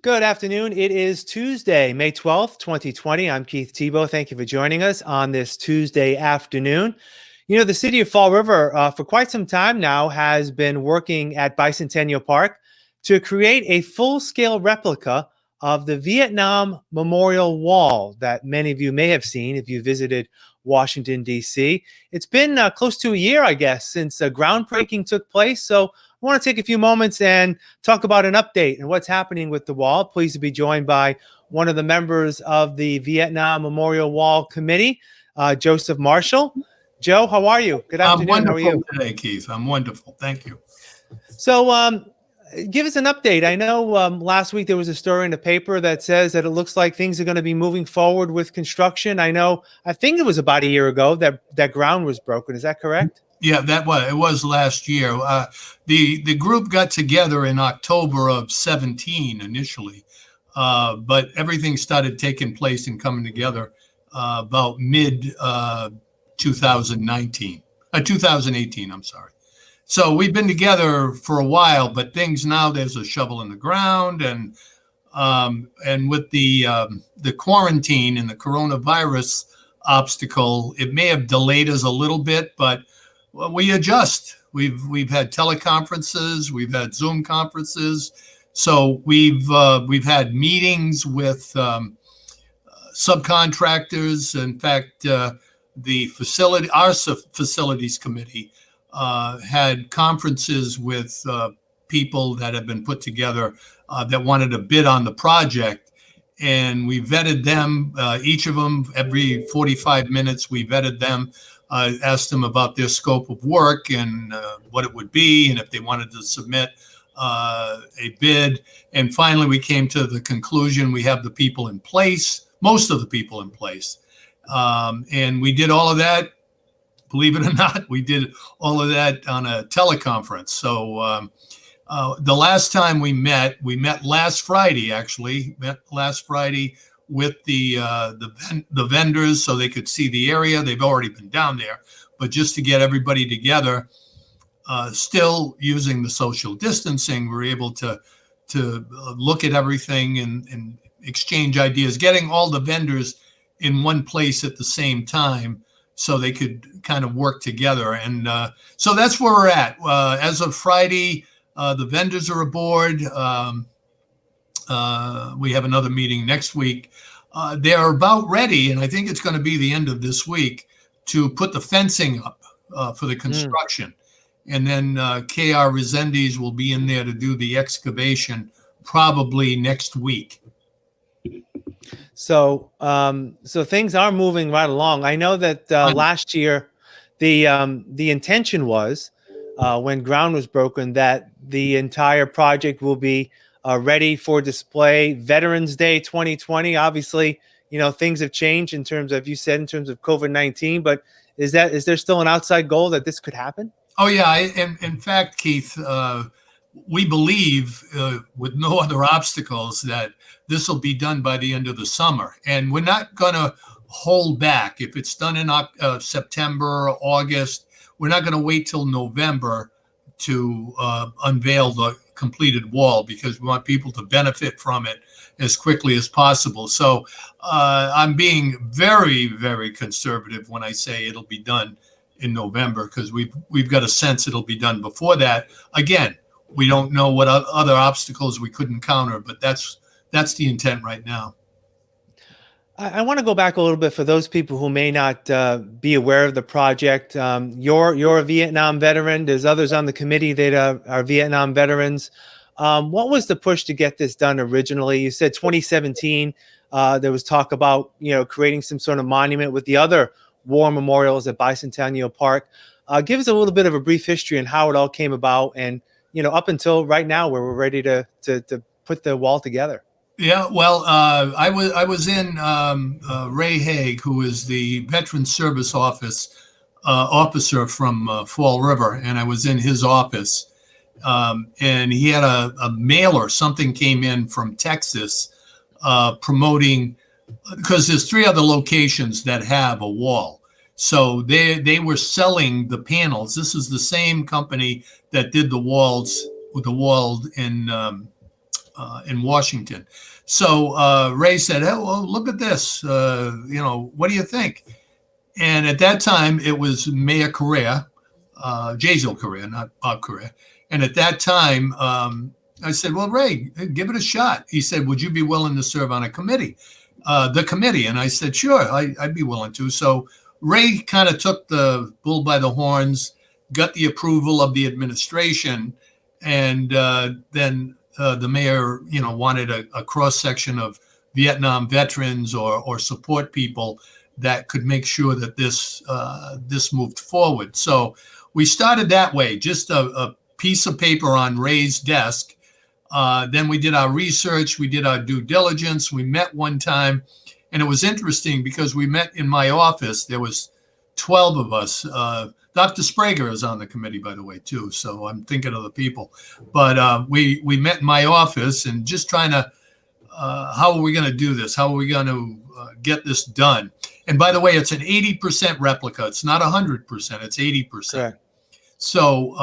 Good afternoon. It is Tuesday, May 12th, 2020. I'm Keith Tebow. Thank you for joining us on this Tuesday afternoon. You know, the city of Fall River for quite some time now has been working at Bicentennial Park to create a full-scale replica of the Vietnam Memorial Wall that many of you may have seen if you visited Washington, D.C. It's been close to a year, I guess, since groundbreaking took place. So I want to take a few moments and talk about an update and what's happening with the wall. Pleased to be joined by one of the members of the Vietnam Memorial Wall Committee, Joseph Marshall. Joe, how are you? Good afternoon. I'm wonderful How are you today, Keith? I'm wonderful. Thank you. So, give us an update. I know last week there was a story in the paper that says that it looks like things are going to be moving forward with construction. I think it was about a year ago that ground was broken. Is that correct? Yeah, it was last year. The group got together in October of 17 initially, but everything started taking place and coming together about mid 2019, 2018. I'm sorry. So we've been together for a while, but things now there's a shovel in the ground, and with the quarantine and the coronavirus obstacle, it may have delayed us a little bit, but we adjust. We've had teleconferences, we've had Zoom conferences, so we've had meetings with subcontractors. In fact, our facilities committee had conferences with people that have been put together that wanted to bid on the project, and we vetted them. Each of them, every 45 minutes, we vetted them. Asked them about their scope of work and what it would be, and if they wanted to submit a bid. And finally, we came to the conclusion we have the people in place, most of the people in place. And we did all of that. Believe it or not, we did all of that on a teleconference. So the last time we met last Friday, with the vendors so they could see the area. They've already been down there, but just to get everybody together, still using the social distancing, we're able to look at everything and exchange ideas, getting all the vendors in one place at the same time so they could kind of work together. And so that's where we're at. As of Friday, the vendors are aboard. We have another meeting next week. They're about ready, and I think it's going to be the end of this week, to put the fencing up for the construction. And then KR Resendiz will be in there to do the excavation probably next week. So, so things are moving right along. I know that last year, the intention was when ground was broken that the entire project will be ready for display Veterans Day 2020. Obviously, you know, things have changed in terms of, you said, in terms of COVID-19, but is there still an outside goal that this could happen? Oh yeah. In fact, Keith, we believe with no other obstacles that this will be done by the end of the summer. And we're not going to hold back. If it's done in September or August, we're not going to wait till November to unveil the completed wall, because we want people to benefit from it as quickly as possible. So I'm being very, very conservative when I say it'll be done in November, because we've got a sense it'll be done before that. Again, we don't know what other obstacles we could encounter, but that's the intent right now. I want to go back a little bit for those people who may not be aware of the project. You're a Vietnam veteran. There's others on the committee that are Vietnam veterans. What was the push to get this done originally? You said 2017. There was talk about, you know, creating some sort of monument with the other war memorials at Bicentennial Park. Give us a little bit of a brief history on how it all came about, and, you know, up until right now where we're ready to put the wall together. Yeah, well, I was in Ray Haig, who is the Veteran Service officer from Fall River, and I was in his office, and he had a mailer. Something came in from Texas promoting, because there's 3 other locations that have a wall. So they were selling the panels. This is the same company that did the wall in in Washington. So Ray said, "Oh, well, look at this. What do you think?" And at that time, it was Mayor Correa, Jazel Correa, not Bob Correa. And at that time, I said, "Well, Ray, give it a shot." He said, "Would you be willing to serve on a committee, the committee?" And I said, "Sure, I'd be willing to." So Ray kind of took the bull by the horns, got the approval of the administration, and then the mayor, wanted a cross section of Vietnam veterans or support people that could make sure that this moved forward. So we started that way, just a piece of paper on Ray's desk. Then we did our research, we did our due diligence. We met one time, and it was interesting because we met in my office. There was 12 of us. Dr. Sprague is on the committee, by the way, too. So I'm thinking of the people. But we met in my office and just trying to, how are we going to do this? How are we going to get this done? And by the way, it's an 80% replica. It's not 100%. It's 80%. Correct. So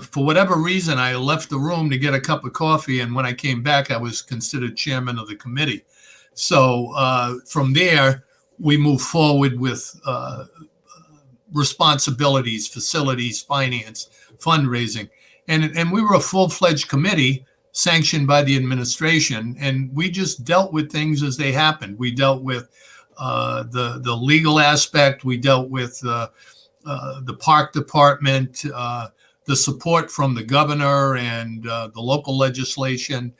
for whatever reason, I left the room to get a cup of coffee. And when I came back, I was considered chairman of the committee. So from there, we moved forward with responsibilities, facilities, finance, fundraising. And we were a full-fledged committee sanctioned by the administration. And we just dealt with things as they happened. We dealt with the legal aspect. We dealt with the park department, the support from the governor and the local legislation.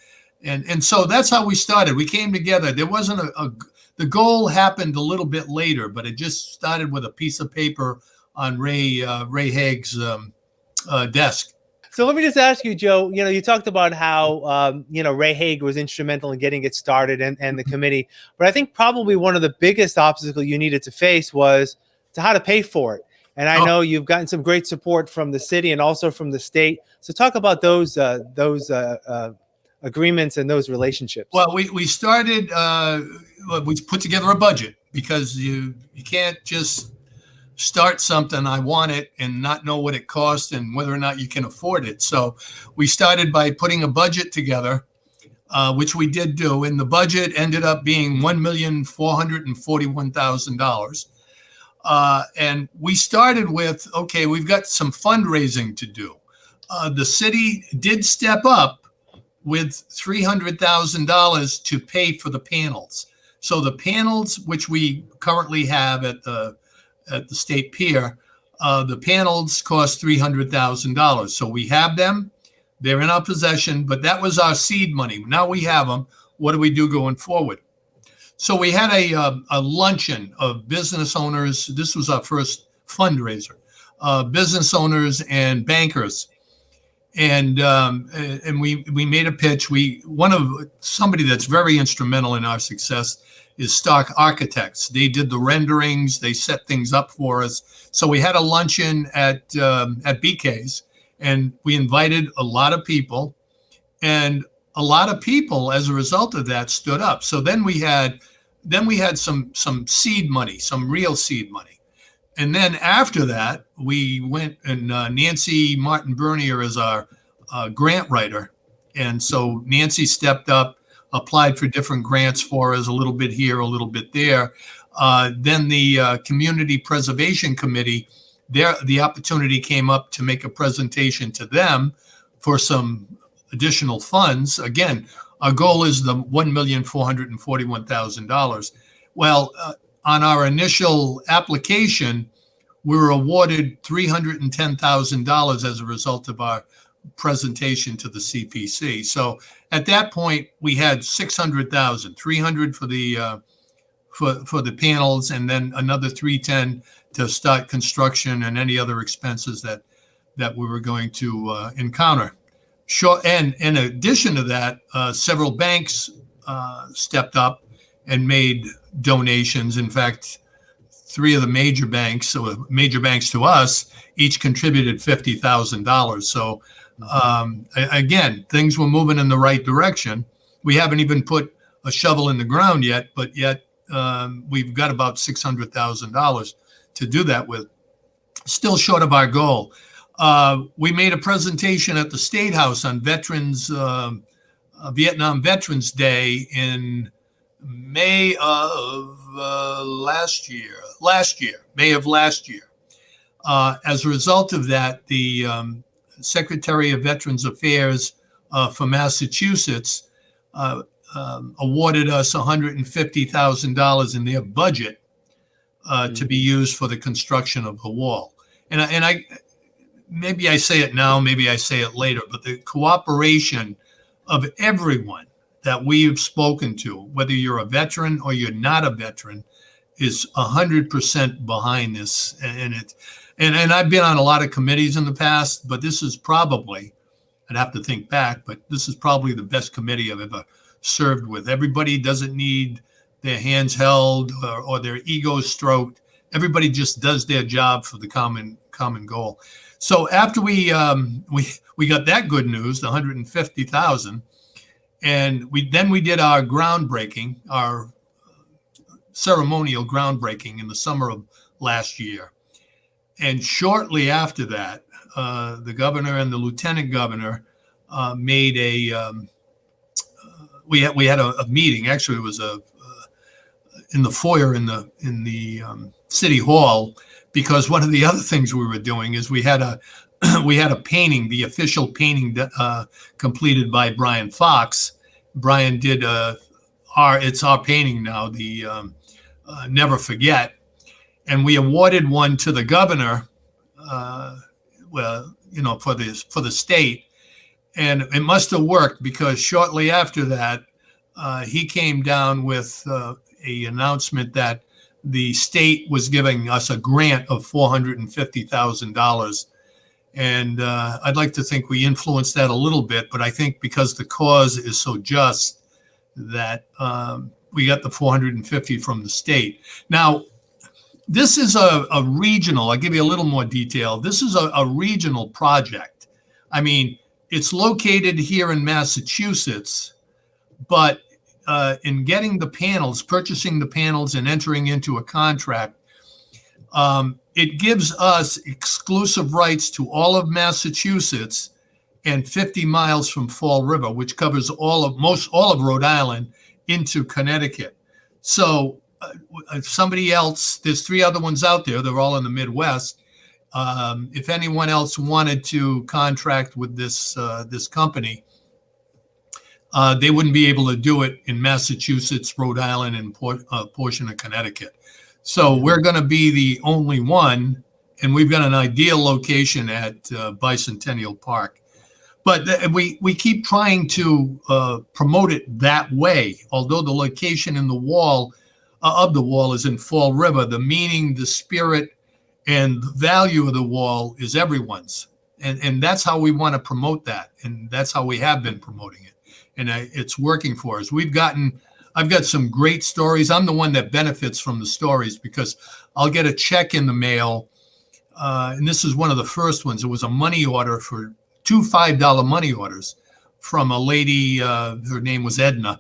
And so that's how we started. We came together. There wasn't the goal happened a little bit later, but it just started with a piece of paper on Ray Haig's desk. So let me just ask you, Joe, you talked about how, Ray Haig was instrumental in getting it started and the committee. But I think probably one of the biggest obstacles you needed to face was to how to pay for it. And I know you've gotten some great support from the city and also from the state. So talk about those agreements and those relationships. Well, we started, we put together a budget because you can't just start something, I want it, and not know what it costs and whether or not you can afford it. So we started by putting a budget together, which we did do. And the budget ended up being $1,441,000. And we started with, okay, we've got some fundraising to do. The city did step up with $300,000 to pay for the panels. So the panels, which we currently have at the state pier, the panels cost $300,000. So we have them, they're in our possession, but that was our seed money. Now we have them. What do we do going forward? So we had a luncheon of business owners. This was our first fundraiser, business owners and bankers. And we made a pitch. Somebody that's very instrumental in our success is Stark Architects. They did the renderings. They set things up for us. So we had a luncheon at BK's, and we invited a lot of people, and a lot of people, as a result of that, stood up. So then we had some seed money, some real seed money. And then after that, we went, and Nancy Martin Bernier is our grant writer. And so Nancy stepped up, applied for different grants for us, a little bit here, a little bit there. Then the Community Preservation Committee, the opportunity came up to make a presentation to them for some additional funds. Again, our goal is the $1,441,000. Well, on our initial application, we were awarded $310,000 as a result of our presentation to the CPC. So at that point, we had 600,000, 300 for the panels, and then another 310 to start construction and any other expenses that we were going to encounter. Sure, and in addition to that, several banks stepped up and made donations. In fact, three of the major banks to us, each contributed $50,000. So again, things were moving in the right direction. We haven't even put a shovel in the ground yet, but yet we've got about $600,000 to do that with. Still short of our goal. We made a presentation at the State House on veterans Vietnam Veterans Day in May of May of last year. As a result of that, the Secretary of Veterans Affairs for Massachusetts awarded us $150,000 in their budget to be used for the construction of the wall. And I maybe I say it now, maybe I say it later, but the cooperation of everyone that we've spoken to, whether you're a veteran or you're not a veteran, is 100% behind this. And I've been on a lot of committees in the past, but this is probably, I'd have to think back, but this is probably the best committee I've ever served with. Everybody doesn't need their hands held or their egos stroked. Everybody just does their job for the common goal. So after we got that good news, the 150,000, and we did our groundbreaking, our ceremonial groundbreaking in the summer of last year. And shortly after that, the governor and the lieutenant governor made we had a meeting. Actually, it was in the foyer in the city hall, because one of the other things we were doing is we had a painting, the official painting completed by Brian Fox. Brian did it's our painting now, the Never Forget, and we awarded one to the governor, for the state, and it must have worked, because shortly after that, he came down with a announcement that the state was giving us a grant of $450,000. And I'd like to think we influenced that a little bit, but I think because the cause is so just that we got the 450 from the state. Now, this is a regional, I'll give you a little more detail. This is a regional project. I mean, it's located here in Massachusetts, but in getting the panels, purchasing the panels and entering into a contract, it gives us exclusive rights to all of Massachusetts and 50 miles from Fall River, which covers all of Rhode Island into Connecticut. So if somebody else, there's 3 other ones out there, they're all in the Midwest. If anyone else wanted to contract with this company, they wouldn't be able to do it in Massachusetts, Rhode Island, and a portion of Connecticut. So we're going to be the only one, and we've got an ideal location at Bicentennial Park. But we keep trying to promote it that way. Although the location in the wall of the wall is in Fall River, the meaning, the spirit, and the value of the wall is everyone's. And that's how we want to promote that. And that's how we have been promoting it. And it's working for us. I've got some great stories. I'm the one that benefits from the stories, because I'll get a check in the mail. And this is one of the first ones. It was a money order for 2 $5 money orders from a lady. Her name was Edna.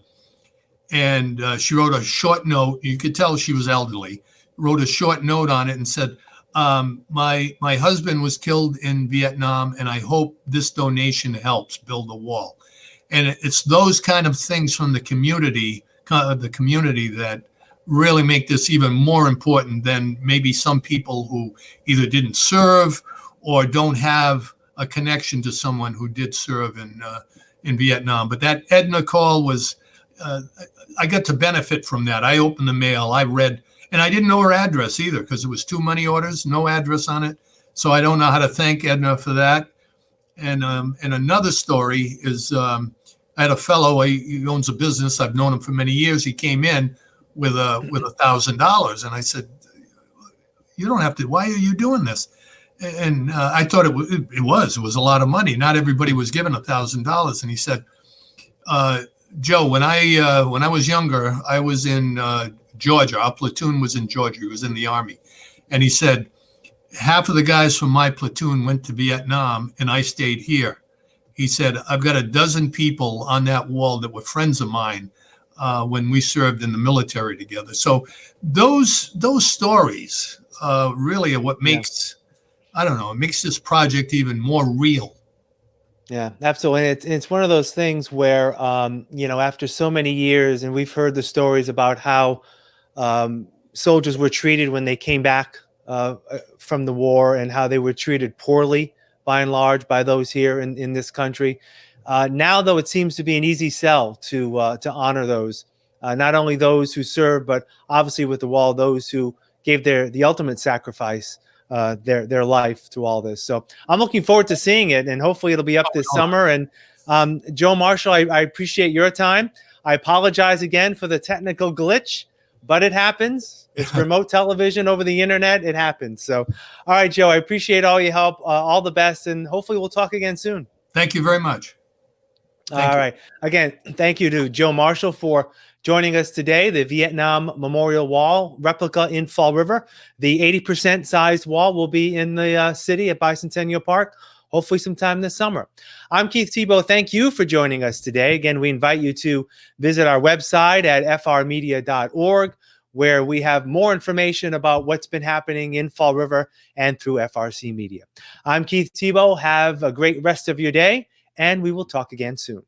And she wrote a short note. You could tell she was elderly. Wrote a short note on it and said, my husband was killed in Vietnam, and I hope this donation helps build a wall. And it's those kind of things from the community that really make this even more important than maybe some people who either didn't serve or don't have a connection to someone who did serve in Vietnam. But that Edna call was, I got to benefit from that. I opened the mail, I read, and I didn't know her address either, because it was 2 money orders, no address on it. So I don't know how to thank Edna for that. And another story is, I had a fellow, he owns a business. I've known him for many years. He came in with $1,000, and I said, "You don't have to. Why are you doing this?" And I thought it was a lot of money. Not everybody was given $1,000. And he said, "Joe, when I was younger, I was in Georgia. Our platoon was in Georgia. He was in the Army, and he said half of the guys from my platoon went to Vietnam, and I stayed here." He said, "I've got a dozen people on that wall that were friends of mine when we served in the military together." So those stories really are what makes, I don't know, it makes this project even more real. Yeah, absolutely. And it's one of those things where, after so many years, and we've heard the stories about how soldiers were treated when they came back from the war, and how they were treated poorly by and large by those here in this country. Now, though, it seems to be an easy sell to honor those, not only those who served, but obviously with the wall, those who gave the ultimate sacrifice, their life to all this. So I'm looking forward to seeing it, and hopefully it'll be up this summer. And Joe Marshall, I appreciate your time. I apologize again for the technical glitch, but it happens. It's remote television over the internet. It happens. So, all right, Joe, I appreciate all your help. All the best, and hopefully we'll talk again soon. Thank you very much. All right. Again, thank you to Joe Marshall for joining us today. The Vietnam Memorial Wall replica in Fall River. The 80% sized wall will be in the city at Bicentennial Park, hopefully sometime this summer. I'm Keith Tebow. Thank you for joining us today. Again, we invite you to visit our website at frmedia.org, where we have more information about what's been happening in Fall River and through FRC Media. I'm Keith Tebow. Have a great rest of your day, and we will talk again soon.